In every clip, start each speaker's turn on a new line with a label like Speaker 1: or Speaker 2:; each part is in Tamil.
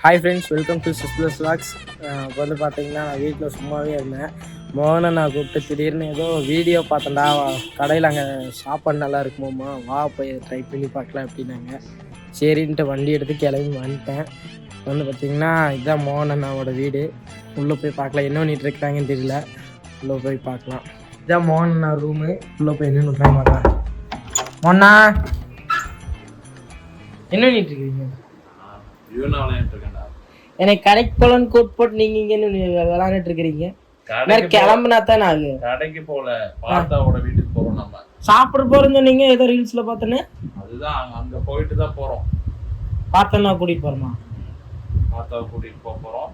Speaker 1: ஹாய் ஃப்ரெண்ட்ஸ், வெல்கம் டு சிஸ்பிளஸ் வ்ளாக்ஸ். இப்போ வந்து பார்த்தீங்கன்னா நான் வீட்டில் சும்மாவே இருந்தேன். மோகனை நான் கூப்பிட்டு திடீர்னு ஏதோ வீடியோ பார்த்தேன்டா, கடையில் அங்கே சாப்பாடு நல்லா இருக்குமாம்மா, வா போய் ட்ரை பண்ணி பார்க்கலாம் அப்படின்னாங்க. சரின்ட்டு வண்டி எடுத்து கிளம்பி வந்துட்டேன். வந்து பார்த்திங்கன்னா இதுதான் மோகன் அண்ணாவோட வீடு. உள்ளே போய் பார்க்கலாம், என்ன பண்ணிட்டு இருக்கிறாங்கன்னு தெரியல. உள்ளே போய் பார்க்கலாம். இதுதான் மோகன் அண்ணா ரூமு. உள்ளே போய் என்ன பண்ணுறாங்க பார்க்கலாம். மோகனா என்ன பண்ணிட்டு இருக்கீங்க? எனக்கு கடைக்கு போலன்னு கூட்டு போட்டு நீங்க இங்க விளையாண்டுட்டு இருக்கிறீங்க. கிளம்புனா தானே ஆகு.
Speaker 2: கடைக்கு போல பார்த்தாவோட வீட்டுக்கு போறோம். நம்ம
Speaker 1: சாப்பிட போறோம்னு சொன்னீங்க, ஏதோ ரீல்ஸ்ல பார்த்தேன்னு.
Speaker 2: அதுதான் அங்க போயிட்டு தான் போறோம்.
Speaker 1: பார்த்தா கூட்டிட்டு போறோமா?
Speaker 2: பார்த்தாவை கூட்டிட்டு போறோம்.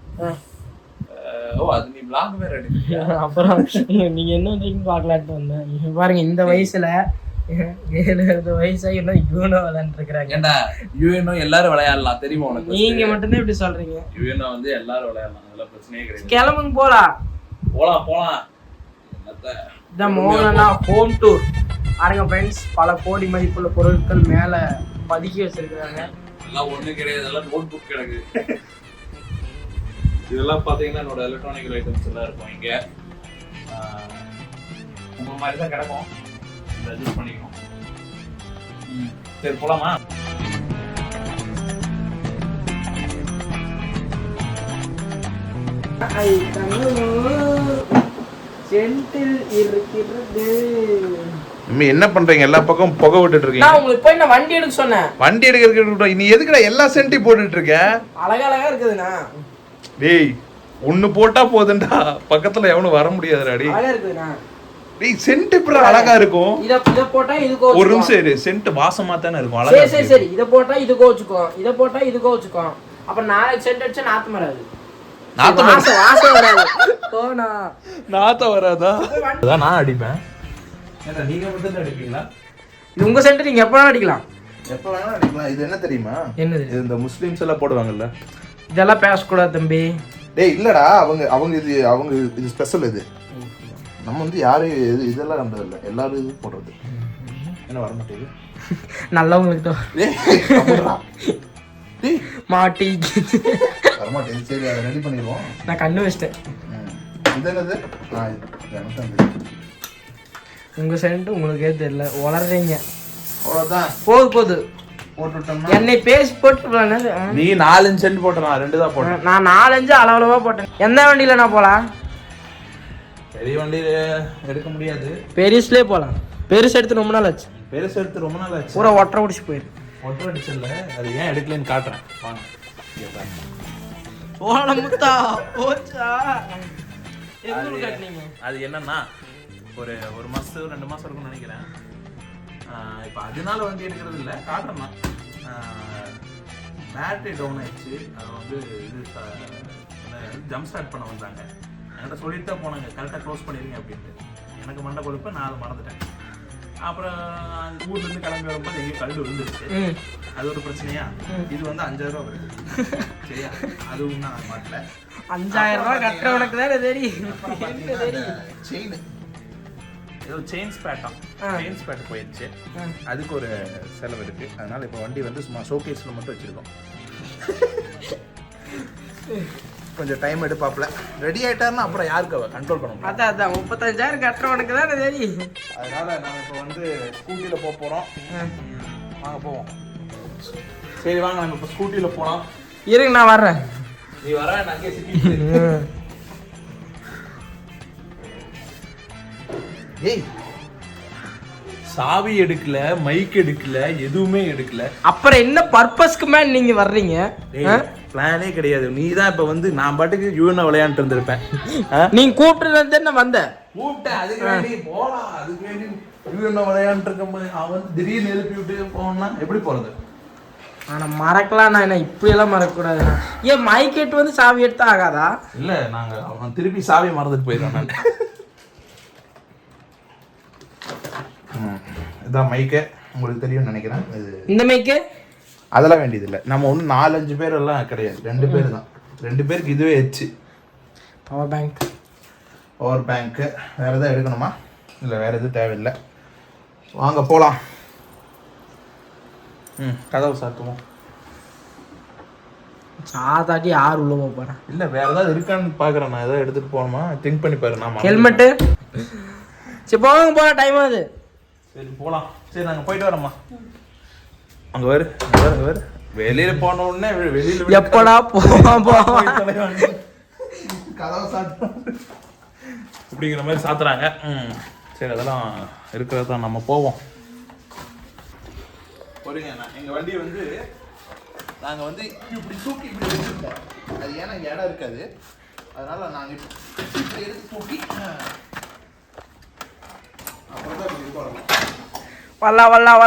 Speaker 2: ஓ, அது நீ vlog வேற எடுக்கறியா?
Speaker 1: அப்புறம் நீங்க என்ன பண்றீங்க பார்க்கலாம்னு வந்தேன். பாருங்க, இந்த வயசுல 7 வயசாகி இன்னும் யூனோ விளையாண்டு இருக்கிறாங்க.
Speaker 2: ஏண்டா யூஎன்ஓ எல்லாரும் விளையாடலாம், தெரியுமா உனக்கு?
Speaker 1: நீங்க மட்டும்தான் இப்படி சொல்றீங்க.
Speaker 2: யூஎன்ஓ வந்து எல்லாரும் விளையாடலாம், அதெல்லாம் பிரச்சனையே கிடையாது.
Speaker 1: கிளம்புங்க, போலாம். இதான் மோகனா ஹோம் டூர். பாருங்க ஃப்ரெண்ட்ஸ், பல கோடி மதிப்புள்ள பொருட்கள் மேல பதுக்கி வச்சிருக்காங்க.
Speaker 2: எல்லாம் ஒண்ணு கிடையாது, எல்லாம் நோட் புக் கிடக்கு. இதெல்லாம் பாத்தீங்கன்னா என்னோட எலக்ட்ரானிக் ஐட்டம்ஸ் எல்லாம் இருக்கும் இங்க. உங்க மாதிரி தான் கிடக்கும், அட்ஜஸ்ட் பண்ணிக்கணும். சரி, போலாமா?
Speaker 3: என்ன பண்றீங்க? எல்லா பக்கம் புகை விட்டுட்டு இருக்கீங்க.
Speaker 1: நான் உங்களுக்கு போய் நான் வண்டி எடுக்க சொன்னேன்.
Speaker 3: வண்டி எடுக்க நீ எதுக்குடா எல்லா சென்டி போட்டுட்டு இருக்க?
Speaker 1: அழகா இருக்குதுண்ணா.
Speaker 3: டேய், ஒண்ணு போட்டா போதுண்டா, பக்கத்துல எவனும் வர முடியாதுடா. டேய்
Speaker 1: அழகா இருக்குதுண்ணா.
Speaker 3: டேய், சென்ட் இப்படி அழகா இருக்கும்.
Speaker 1: இத போட்டா இது கோச்சுக்கும்.
Speaker 3: ஒரு நிமிஷம் இரு, சென்ட் வாசமா தானே இருக்கும். அழகா.
Speaker 1: சரி, இத போட்டா இது கோச்சுக்கும், இத போட்டா இது கோச்சுக்கும். அப்ப 4 சென்ட் அடிச்சா நாத்து வராது. வாசம் வராது. போனா
Speaker 3: நாத்த வராதா? அதான் நான் அடிப்பேன்.
Speaker 2: ஏண்டா நீங்க மட்டும் தான் அடிப்பீங்களா?
Speaker 1: இது உங்க சென்ட், நீங்க எப்ப வேணா அடிக்கலாம்.
Speaker 3: எப்ப வேணா அடிக்கலாம். இது என்ன தெரியுமா?
Speaker 1: என்னது?
Speaker 3: இது இந்த முஸ்லிம்ஸ் எல்லாம் போடுவாங்கல்ல.
Speaker 1: இதெல்லாம் பேசக்கூடாது தம்பி.
Speaker 3: டேய் இல்லடா, அவங்க இது ஸ்பெஷல். இது நம்ம வந்து யாரும் இதெல்லாம் கண்டது இல்லை, எல்லாரும் இது போடுறது. என்ன வர மாட்டேங்குது?
Speaker 1: நல்லவங்களுக்கு மாட்டி
Speaker 3: வர மாட்டேங்குது. சரி, அதை ரெடி பண்ணிடுவோம்.
Speaker 1: நான் கண்ணு வச்சிட்டேன்.
Speaker 3: இது என்னது?
Speaker 1: உங்க சென்ட் உங்களுக்கே தெரியல, வளர்றீங்க.
Speaker 3: அவ்வளோதான்,
Speaker 1: போது
Speaker 3: போட்டுட்டோம்னா.
Speaker 1: என்னை பேசி போட்டு
Speaker 3: நீ 4 சென்ட் போட்ட, நான் 2 தான் போட்டேன்.
Speaker 1: நான் 4-5 அளவுலவா போட்டேன். எந்த வண்டியில நான் போலாம்?
Speaker 3: பெரிய வண்டியில எடுக்க முடியாது,
Speaker 1: பெருசுலேயே போலாம். பெருசு எடுத்து ரொம்ப நாள் ஆச்சு.
Speaker 3: பெருசு எடுத்து ரொம்ப நாள் ஆச்சு.
Speaker 1: பூரா ஒட்டரை பிடிச்சி போயிரு.
Speaker 3: ஒட்டரை அடிச்சல, அது ஏன் எடுக்கலன்னு காட்டுறேன் வாங்க.
Speaker 1: ஓலமுத்தா போச்சா?
Speaker 2: அது என்னன்னா ஒரு மாசம் 2 மாசம் இருக்கும்னு நினைக்கிறேன். இப்போ அதனால வண்டி எடுக்கிறது இல்லை, காட்டுறேன்னா பேட்டரி டவுன் ஆயிடுச்சு. அதை வந்து இது ஜம்ப் ஸ்டார்ட் பண்ண வந்தாங்க. என்கிட்ட சொல்லிட்டு தான் போனாங்க, கரெக்டாக க்ளோஸ் பண்ணிடுங்க அப்படின்ட்டு. எனக்கு மண்டை கொடுப்பேன், நான் அதை மறந்துட்டேன். அப்புறம் ஊர்லேருந்து கிளம்பி வரும்போது எங்கேயும் கல் விழுந்துருச்சு. அது ஒரு பிரச்சனையா. இது வந்து 5000 ரூபா வருது. சரியா? அதுவும் நான் மாட்டல.
Speaker 1: 5000 ரூபா கட்டுறவனுக்கு தான் தெரியும்.
Speaker 3: செயின்
Speaker 2: ஏதோ செயின் ஸ்பேட் போயிடுச்சு. அதுக்கு ஒரு செலவு இருக்கு. அதனால இப்போ வண்டி வந்து சும்மா ஷோகேஸ்ல மட்டும் வச்சிருக்கோம்.
Speaker 3: கொஞ்சம் டைம் எடுப்பாப்ல. ரெடி ஆயிட்டாருன்னா அப்புறம் யாருக்கு கண்ட்ரோல் பண்ண முடியும்?
Speaker 1: அதான் 35,000 கட்டுறவனுக்கு தான் தெரியும்.
Speaker 3: அதனால நம்ம இப்போ வந்து ஸ்கூட்டியில போறோம். வாங்க போவோம். சரி வாங்க, நம்ம இப்போ ஸ்கூட்டியில போலாம்.
Speaker 1: இருங்க, நான் வர்றேன்.
Speaker 2: நீ வர, நான் அங்கே சிட்டி.
Speaker 3: ஏய், சாவி எடுக்கல, மைக் எடுக்கல, எதுவுமே எடுக்கல.
Speaker 1: அப்புறம் என்ன பர்பஸ்க்கு மேன் நீங்க வர்றீங்க?
Speaker 3: பிளானே கிடையாது. நீ தான் இப்ப வந்து நான் பாட்டுக்கு யூஎன்ஓ விளையாண்டு இருந்திருப்பேன்.
Speaker 1: நீங்க கூப்பிட்டு நான் வந்தேன்.
Speaker 3: கூப்பிட்டேன், அதுக்கு வேண்டி போலாம். அதுக்கு வேண்டி யூஎன்ஓ விளையாண்டு இருக்கும்போது அவன் வந்து திடீர்னு எழுப்பி விட்டு போனா எப்படி போறது?
Speaker 1: ஆனா மறக்கலாம். நான் என்ன இப்படி எல்லாம் மறக்கக்கூடாது. ஏன் மைக்கெட் வந்து சாவி எடுத்தா ஆகாதா?
Speaker 3: இல்ல, நாங்க அவன் திருப்பி சாவி மறந்துட்டு போயிடுவான். இதான் மைக்கு, உங்களுக்கு தெரியும்னு நினைக்கிறேன்.
Speaker 1: இந்த மைக்கு
Speaker 3: அதெல்லாம் வேண்டியது இல்லை. நம்ம ஒன்றும் 4-5 பேர் எல்லாம் கிடையாது, 2 பேர் தான். 2 பேருக்கு இதுவே எச்சு.
Speaker 1: பவர் பேங்க்கு
Speaker 3: வேறு எதாவது எடுக்கணுமா? இல்லை, வேறு எதுவும் தேவையில்லை. வாங்க போகலாம். கதவு சாத்துவோம்.
Speaker 1: சாதாட்டி யார் உள்ள போகிறேன்
Speaker 2: இல்லை வேற ஏதாவது இருக்கான்னு பார்க்குறேன். நான் ஏதாவது எடுத்துகிட்டு போகணுமா திங்க் பண்ணி பாரு. நான்
Speaker 1: ஹெல்மெட்டு சரி போங்க போகிற டைம் ஆகுது.
Speaker 2: சரி போகலாம். சரி நாங்கள் போயிட்டு வரோம்மா. அங்கே வேறு வெளியில் போன உடனே வெளியில்
Speaker 1: எப்படா போவான்
Speaker 3: கதவை சாப்பிட்டு
Speaker 2: இப்படிங்கிற மாதிரி சாத்துறாங்க. சரி அதெல்லாம் இருக்கிறது தான், நம்ம போவோம். போறீங்க. எங்கள் வண்டி வந்து நாங்கள் வந்து இப்படி தூக்கி இப்படி வச்சுருக்கோம். அது ஏன்னா இங்கே இடம் இருக்காது, அதனால நாங்கள் இப்படி எடுத்து தூக்கி அப்புறம் தான் இப்படி போகிறோம்.
Speaker 1: வரலாம்
Speaker 3: லாக்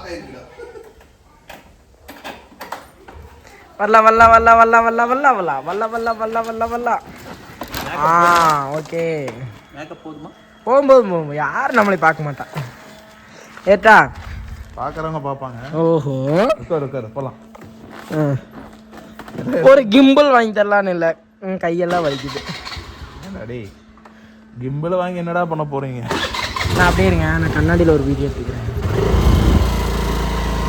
Speaker 3: ஆகிருக்கா
Speaker 1: ஓகே.
Speaker 2: மேக்கப் போதுமா?
Speaker 1: போகும்போது யாரும் நம்மளை பார்க்க மாட்டான். ஏட்டா
Speaker 2: பார்க்குறவங்க பார்ப்பாங்க.
Speaker 1: ஓஹோ
Speaker 2: உட்காரு போகலாம்.
Speaker 1: ஒரு கிம்பிள் வாங்கி தரலான்னு இல்லை, கையெல்லாம் வலிக்குது.
Speaker 2: என்னடா கிம்பிள் வாங்கி என்னடா பண்ண போகிறீங்க?
Speaker 1: நான் அப்படியே இருங்க, நான் கண்ணாடியில் ஒரு வீடியோ எடுத்துக்கிறேன்.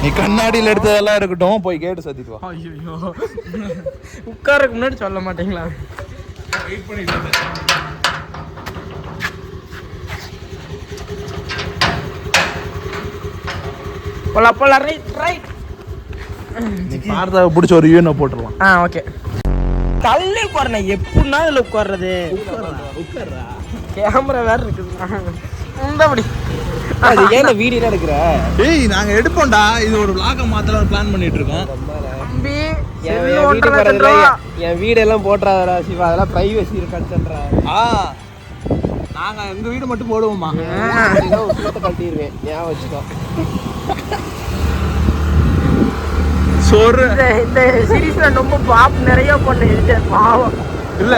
Speaker 2: நீ கண்ணாடியில் எடுத்ததெல்லாம் இருக்கட்டும், போய் கேட்டு சத்திட்டு வா.
Speaker 1: ஐயோ உட்காரக்கு முன்னாடி சொல்ல மாட்டீங்களா?
Speaker 2: வெயிட் பண்ணிட்டு
Speaker 1: போலாம் ரைட்.
Speaker 2: நீ பார்த்தாவை பிடிச்ச ஒரு யூனை போட்டுடலாம்.
Speaker 1: ஓகே. தள்ளி உட்காரணும். எப்படின்னா இதில் உட்கார்றது?
Speaker 2: உட்கார்றா.
Speaker 1: கேமரா வேற இருக்குது. இந்தபடி அது ஏன் வீடியோ எடுக்கிற?
Speaker 2: டேய் நாங்க எடுப்போம்டா. இது ஒரு vlog மாத்தலாம் பிளான் பண்ணிட்டு இருக்கோம்.
Speaker 1: தம்பி
Speaker 4: என் வீடெல்லாம் போட்டுறாதடா சிவா, அதெல்லாம் பிரைவசி இருக்கான்னுன்றா.
Speaker 2: நாங்க எங்க வீடு மட்டும் போடுவோமா?
Speaker 4: கட்டிடுவேன், ஏன் வச்சுக்கோ.
Speaker 2: சொரு
Speaker 1: இந்த சீரீஸ்ல ரொம்ப பாப் நிறைய பொண்ணு இருக்கு பாவம்.
Speaker 2: இல்ல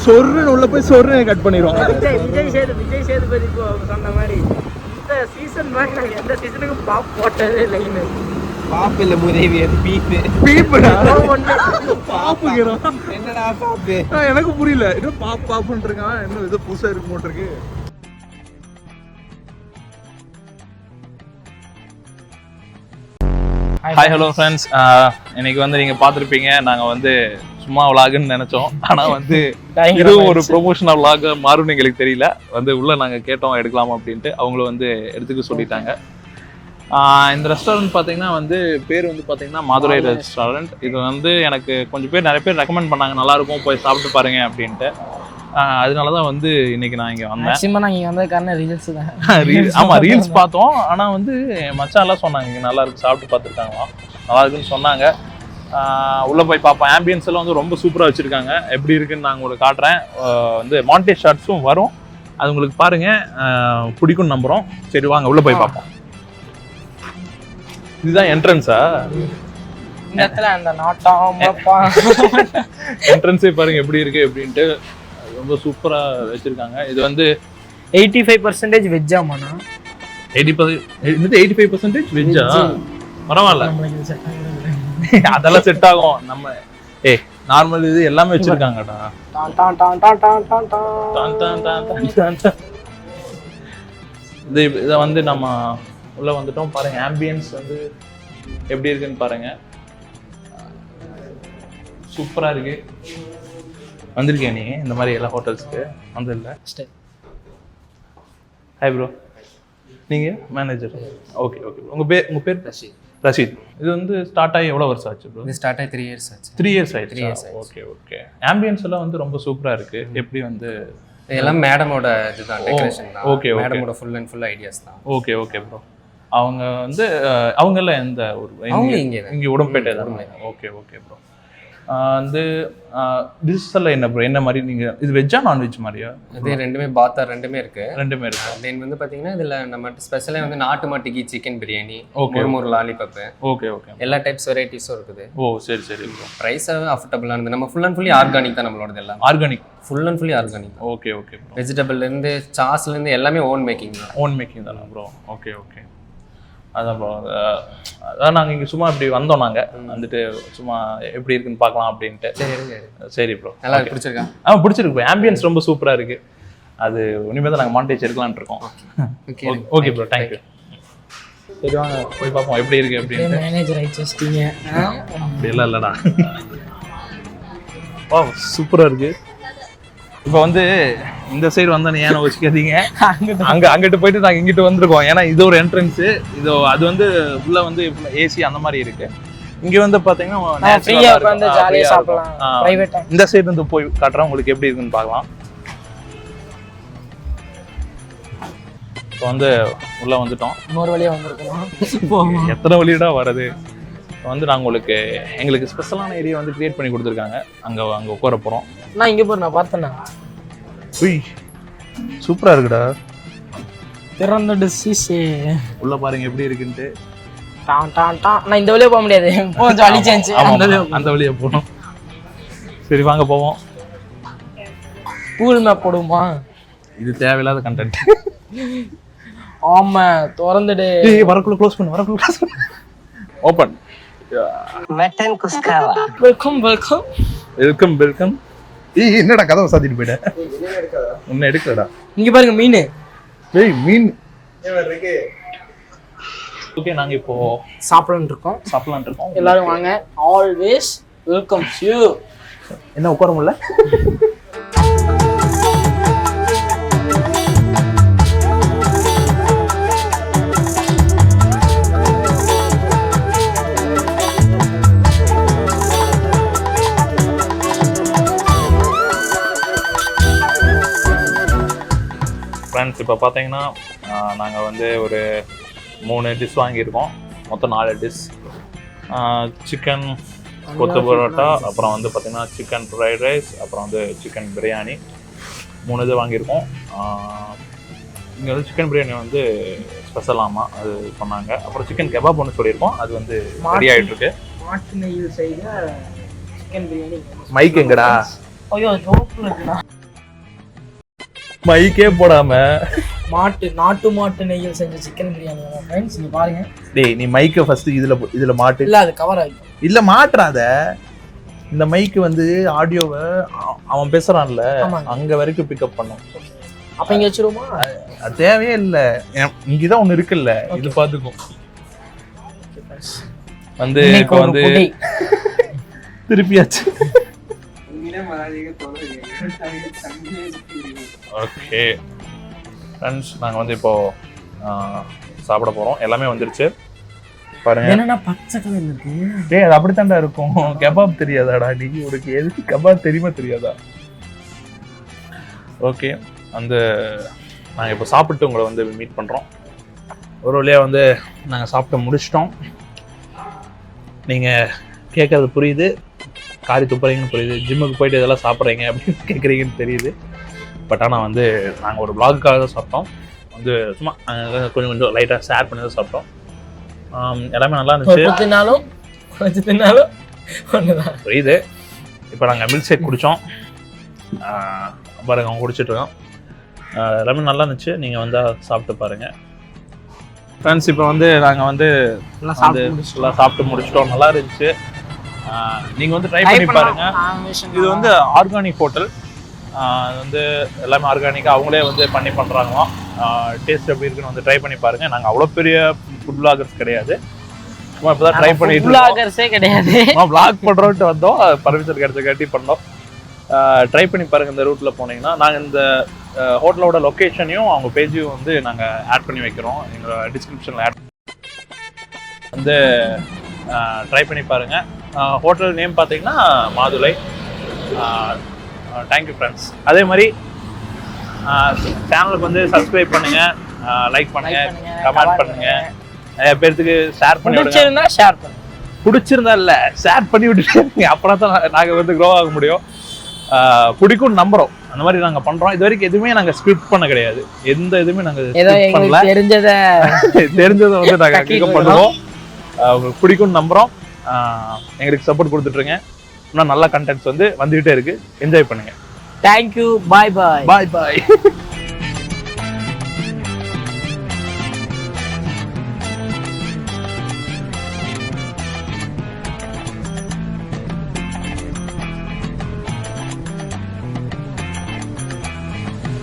Speaker 2: சொருன்னு உள்ள போய் சொருன்னு கட் பண்ணிடுவோம்.
Speaker 1: விஜய் சேதுபதி சொன்ன மாதிரி இந்த சீசன் மாதிரி நாங்கள் எந்த சீசனுக்கும் பாப் போட்டதே இல்லைன்னு.
Speaker 4: பாப்பு இல்ல முதவி, அது பீப்பு.
Speaker 2: பாப்புங்கிறோம்.
Speaker 4: என்னடா பாப்பு?
Speaker 2: எனக்கு புரியல. இன்னும் பாப்புன்னு இருக்கான். இன்னும் ஏதோ புதுசா இருக்கு போட்டிருக்கு. Hi hello friends. இன்னைக்கு வந்து நீங்கள் பார்த்துருப்பீங்க, நாங்கள் வந்து சும்மா விலாகுன்னு நினச்சோம். ஆனால் வந்து இதுவும் ஒரு ப்ரொமோஷனல் விலாக மாறும்னு எங்களுக்கு தெரியல. வந்து உள்ளே நாங்கள் கேட்டோம் எடுக்கலாமா அப்படின்ட்டு, அவங்களும் வந்து எடுத்துக்க சொல்லிட்டாங்க. இந்த ரெஸ்டாரண்ட் பார்த்தீங்கன்னா வந்து பேர் வந்து பார்த்தீங்கன்னா மதுரை ரெஸ்டாரண்ட். இது வந்து எனக்கு கொஞ்சம் பேர் நிறைய பேர் ரெக்கமெண்ட் பண்ணாங்க, நல்லாயிருக்கும் போய் சாப்பிட்டு பாருங்க அப்படின்ட்டு. அதனால தான் வந்து இன்னைக்கு நான் இங்கே வந்தேன்.
Speaker 1: மேக்ஸிமம் நாங்கள் இங்கே வந்தது காரணம் ரீல்ஸ் தான்.
Speaker 2: ஆமாம் ரீல்ஸ் பார்த்தோம். ஆனால் வந்து மச்சான்லாம் சொன்னாங்க இங்கே நல்லா இருக்கு, சாப்பிட்டு பார்த்துருக்காங்களாம், நல்லா இருக்குன்னு சொன்னாங்க. உள்ளே போய் பார்ப்போம். ஆம்பியன்ஸ் எல்லாம் வந்து ரொம்ப சூப்பராக வச்சுருக்காங்க. எப்படி இருக்குன்னு நான் உங்களுக்கு காட்டுறேன். வந்து மாண்டேஜ் ஷார்ட்ஸும் வரும், அது உங்களுக்கு பாருங்கள், பிடிக்கும்னு நம்புகிறோம். சரி வாங்க உள்ளே போய் பார்ப்போம். இதுதான் என்ட்ரன்ஸா?
Speaker 1: இந்த இடத்துல அந்த நாட்டம்
Speaker 2: என்ட்ரன்ஸே பாருங்க எப்படி இருக்கு அப்படின்ட்டு. ரொம்ப சூப்பராக வச்சுருக்காங்க. இது வந்து
Speaker 1: 85% வெஜ்ஜாமாண்ணா.
Speaker 2: 85% வெஜ்ஜா? பரவாயில்ல, அதெல்லாம் செட் ஆகும். நம்ம நார்மல் இது எல்லாமே வச்சிருக்காங்கடா. இதை வந்து நம்ம உள்ள வந்துட்டோம். பாருங்க ஆம்பியன்ஸ் வந்து எப்படி இருக்குன்னு பாருங்க. சூப்பரா இருக்கு. வந்திருக்கேன் நீ இந்த மாதிரி எல்லா ஹோட்டல்ஸ்க்கு வந்தில்ல? ஹாய் ப்ரோ, நீங்க மேனேஜர்? ஓகே. உங்க பேர்? ரஷீத். இது வந்து ஸ்டார்ட் ஆகி எவ்வளோ வருஷம் ஆச்சு ப்ரோ?
Speaker 4: இது ஸ்டார்ட் ஆகி 3 இயர்ஸ் ஆச்சு.
Speaker 2: 3 இயர்ஸ் ஆயிடுச்சு. ஓகே. ஆம்பியன்ஸ் எல்லாம் வந்து ரொம்ப சூப்பரா இருக்கு. எப்படி வந்து
Speaker 4: இதெல்லாம் மேடமோட இதுதான், டெக்கரேஷன் தான்.
Speaker 2: ஓகே.
Speaker 4: மேடமோட ஃபுல் அண்ட் ஃபுல் ஐடியாஸ் தான்.
Speaker 2: Okay bro. அவங்க வந்து அவங்கெல்லாம் எந்த ஒரு இங்கே உடம்பேட்டை தான். Okay bro. வந்து டிஷ்ஷஸ் எல்லாம் என்ன ப்ரோ, என்ன மாதிரி நீங்கள் இது வெஜ்ஜா நான்வெஜ் மாதிரியா?
Speaker 4: இது ரெண்டுமே பாத்தா ரெண்டுமே இருக்கு.
Speaker 2: தென்
Speaker 4: வந்து பார்த்தீங்கன்னா இதில் நம்ம ஸ்பெஷலாக வந்து நாட்டு மாட்டிக்கு சிக்கன் பிரியாணி, ஒரு லாலிபப்பு,
Speaker 2: ஓகே
Speaker 4: எல்லா டைப்ஸ் வெரைட்டிஸும் இருக்குது.
Speaker 2: சரி ப்ரோ.
Speaker 4: ப்ரைஸ் அஃபோர்டபுளானது. நம்ம ஃபுல் அண்ட் ஃபுல்லி ஆர்கானிக் தான் நம்மளோடது எல்லாம்.
Speaker 2: Organic,
Speaker 4: full and fully organic.
Speaker 2: Okay bro.
Speaker 4: வெஜிடபிள்லேருந்து சாஸ்லேருந்து எல்லாமே ஓன் மேக்கிங்
Speaker 2: தானே ப்ரோ? ஓகே. அதான் ப்ரோ. அதான் நாங்கள் இங்கே சும்மா இப்படி வந்தோம். நாங்கள் வந்துட்டு சும்மா எப்படி இருக்குன்னு பார்க்கலாம் அப்படின்ட்டு. சரி ப்ரோ.
Speaker 4: நல்லா பிடிச்சிருக்கா?
Speaker 2: பிடிச்சிருக்கு ப்ரோ. ஆம்பியன்ஸ் ரொம்ப சூப்பராக இருக்குது. அது இனிமேல் தான் நாங்கள் மாண்டேஜ் எடுக்கலான்னு இருக்கோம். Okay bro, thank you. சரி வாங்க போய் பார்ப்போம் எப்படி இருக்கு அப்படின்னு.
Speaker 1: மேனேஜர் ஆயிடுச்சிங்க.
Speaker 2: அப்படியெல்லாம் இல்லைடா. வா சூப்பராக இருக்கு. இப்போ வந்து இந்த சைடு வந்தால் ஏன்னா வச்சுக்காதீங்க, அங்கிட்டு போயிட்டு நாங்கள் இங்கிட்டு வந்திருக்கோம். ஏன்னா இது ஒரு என்ட்ரன்ஸு, இது அது வந்து உள்ள வந்து ஏசி அந்த மாதிரி இருக்கு. இங்க வந்து பாத்தீங்கன்னா இந்த சைடு இருந்து போய் காட்டுறேன் உங்களுக்கு எப்படி இருக்குன்னு பார்க்கலாம். இப்போ வந்து உள்ள வந்துட்டோம்.
Speaker 1: இன்னொரு வழியா வந்திருக்கோம்.
Speaker 2: எத்தனை வழியடா வருது. வந்து நாங்கள் எங்களுக்கு ஸ்பெஷலான ஏரியா வந்து கிரியேட் பண்ணி கொடுத்துருக்காங்க. அங்கே உட்கார போகிறோம்.
Speaker 1: நான் இங்கே போய் நான் பார்த்தேண்ணா.
Speaker 2: சூப்பராக இருக்குடா.
Speaker 1: திறந்த டிசீஸ்
Speaker 2: உள்ள பாருங்க எப்படி இருக்குன்ட்டு.
Speaker 1: நான் இந்த வழியா போக முடியாது, கொஞ்சம் அழிச்சாச்சு.
Speaker 2: அந்த வழியா போகணும். சரி வாங்க போவோம்.
Speaker 1: கூகுள் மேப் போடுமா?
Speaker 2: இது தேவையில்லாத கண்டென்ட்.
Speaker 1: ஆமா திறந்துடு.
Speaker 2: வரக்குள்ள க்ளோஸ் பண்ணு, வரக்குள்ள க்ளோஸ் பண்ணு. ஓபன்.
Speaker 1: மட்டன் குஸ்காவா. Welcome welcome
Speaker 2: welcome welcome. என்னடா கதவை சாத்திட்டு போயிட்ட? உன்னை எடுக்கலடா.
Speaker 1: இங்க பாருங்க மீன்.
Speaker 2: மீன் இருக்கு. ஓகே நாங்க இப்போ
Speaker 1: சாப்பிடலாம்னு இருக்கோம். எல்லாரும் வாங்க. Always welcome you.
Speaker 2: என்ன உட்கார முடியல? ஃப்ரெண்ட்ஸ் இப்போ பார்த்தீங்கன்னா நாங்கள் வந்து ஒரு 3 டிஷ் வாங்கியிருக்கோம். மொத்தம் 4 டிஷ். சிக்கன் கொத்து பரோட்டா, அப்புறம் வந்து பார்த்திங்கன்னா சிக்கன் ஃப்ரைட் ரைஸ், அப்புறம் வந்து சிக்கன் பிரியாணி. 3 இது வாங்கியிருக்கோம். இங்கே வந்து சிக்கன் பிரியாணி வந்து ஸ்பெஷலாமா அது சொன்னாங்க. அப்புறம் சிக்கன் கெபாப் ஒன்று சொல்லியிருக்கோம், அது வந்து ரெடி ஆகிட்டு இருக்கு.
Speaker 1: மாட்டு நெய்யில் செய்த சிக்கன் பிரியாணி.
Speaker 2: மைக் எங்கடா?
Speaker 1: ஐயோ ஜோப்ல இருக்குடா.
Speaker 2: மைக்கே போடாம
Speaker 1: நாட்டு மாட்டு நெய்யில் செஞ்ச சிக்கன் பிரியாணி ஃப்ரெண்ட்ஸ். நீங்க பாருங்க.
Speaker 2: டேய் நீ மைக்க ஃபர்ஸ்ட் இதுல மாட்டு.
Speaker 1: இல்ல அது கவர் ஆகி
Speaker 2: இல்ல மாட்றாத. இந்த மைக் வந்து ஆடியோவை அவன் பேசுறான்ல அங்க வரைக்கும் பிக்கப் பண்ணும்.
Speaker 1: அப்ப இங்க வச்சிருவோமா?
Speaker 2: அது தேவையே இல்ல. இங்கதான் ஒண்ணு இருக்குல்ல, இது பாத்துக்கும். வந்து இப்போ வந்து திருப்பியாச்சு. ஓகே ஃப்ரெண்ட்ஸ் நாங்கள் வந்து இப்போ சாப்பிட போகிறோம். எல்லாமே வந்துருச்சு பாருங்க.
Speaker 1: என்னன்னா பச்சை கலர் இருக்கு.
Speaker 2: டேய் அது அப்படித்தான்டா இருக்கும். கபாப் தெரியாதாடா நீ? உனக்கு எதுக்கு கபாப் தெரியுமா தெரியாதா? ஓகே அந்த நாங்கள் இப்போ சாப்பிட்டு உங்களை வந்து மீட் பண்ணுறோம். ஒரு வழியாக வந்து நாங்கள் சாப்பிட்டு முடிச்சிட்டோம். நீங்கள் கேட்கறது புரியுது, காரி துப்புறீங்கன்னு புரியுது, ஜிம்முக்கு போயிட்டு இதெல்லாம் சாப்பிட்றீங்க அப்படின்னு கேட்குறீங்கன்னு தெரியுது. பட் ஆனால் வந்து நாங்கள் ஒரு வ்ளாகுக்காக தான் சாப்பிட்டோம். வந்து சும்மா கொஞ்சம் லைட்டாக ஷேர் பண்ணி தான் சாப்பிட்டோம். எல்லாமே நல்லா இருந்துச்சு. புரியுது. இப்போ நாங்கள் மில்க் ஷேக் குடித்தோம் பாருங்க, அவங்க குடிச்சிட்ருக்கோம். எல்லாமே நல்லா இருந்துச்சு. நீங்கள் வந்தால் சாப்பிட்டு பாருங்கள் ஃப்ரெண்ட்ஸ். இப்போ வந்து நாங்கள் வந்து எல்லாம் சாப்பிட்டு முடிச்சிட்டோம். நல்லா இருந்துச்சு. நீங்கள் வந்து ட்ரை பண்ணி பாருங்க. இது வந்து ஆர்கானிக் ஹோட்டல். அது வந்து எல்லாமே ஆர்கானிக்காக அவங்களே வந்து பண்ணி பண்ணுறாங்களாம். டேஸ்ட் எப்படி இருக்குன்னு வந்து ட்ரை பண்ணி பாருங்கள். நாங்கள் அவ்வளோ பெரிய ஃபுட் வ்ளாகர்ஸ் கிடையாது, சும்மா இப்போ தான் ட்ரை பண்ணிட்டு
Speaker 1: வ்ளாகர்ஸே கிடையாது,
Speaker 2: வ்ளாக் பண்ணுறோன்ட்டு வந்தோம். பர்மிஷன் கிடைச்ச பண்ணோம். ட்ரை பண்ணி பாருங்கள். இந்த ரூட்டில் போனீங்கன்னா நாங்கள் இந்த ஹோட்டலோட லொக்கேஷனையும் அவங்க பேஜையும் வந்து நாங்கள் ஆட் பண்ணி வைக்கிறோம் எங்களோட டிஸ்கிரிப்ஷனில். ஆட் வந்து ட்ரை பண்ணி பாருங்கள். ஹோட்டல் நேம் பார்த்தீங்கன்னா மாதுளை. Thank you friends. அதே மாதிரி சேனலுக்கு வந்து சப்ஸ்கிரைப் பண்ணுங்கள், லைக் பண்ணுங்கள், கமெண்ட் பண்ணுங்கள், நிறைய பேர்த்துக்கு ஷேர் பண்ணி விடுங்க. பிடிச்சிருந்தா இல்லை ஷேர் பண்ணி விட்டுட்டு அப்புறம் தான் நாங்கள் வந்து க்ரோ ஆக முடியும். பிடிக்கும் நம்புகிறோம். அந்த மாதிரி நாங்கள் பண்ணுறோம். இது வரைக்கும் எதுவுமே நாங்கள் ஸ்கிரிப்ட் பண்ண கிடையாது. எந்த இதுவுமே நாங்கள் பண்ணல. தெரிஞ்சதை வந்து நாங்கள் கிளிக் பண்ணுவோம். உங்களுக்கு பிடிக்கும்னு நம்புகிறோம். எங்களுக்கு சப்போர்ட் கொடுத்துட்ருங்க. இன்னும் நல்ல கண்டென்ட்ஸ் வந்து வந்துகிட்டே இருக்கு. என்ஜாய் பண்ணுங்க.
Speaker 1: தேங்க்யூ. பாய் பாய்.
Speaker 2: பாய் பாய்.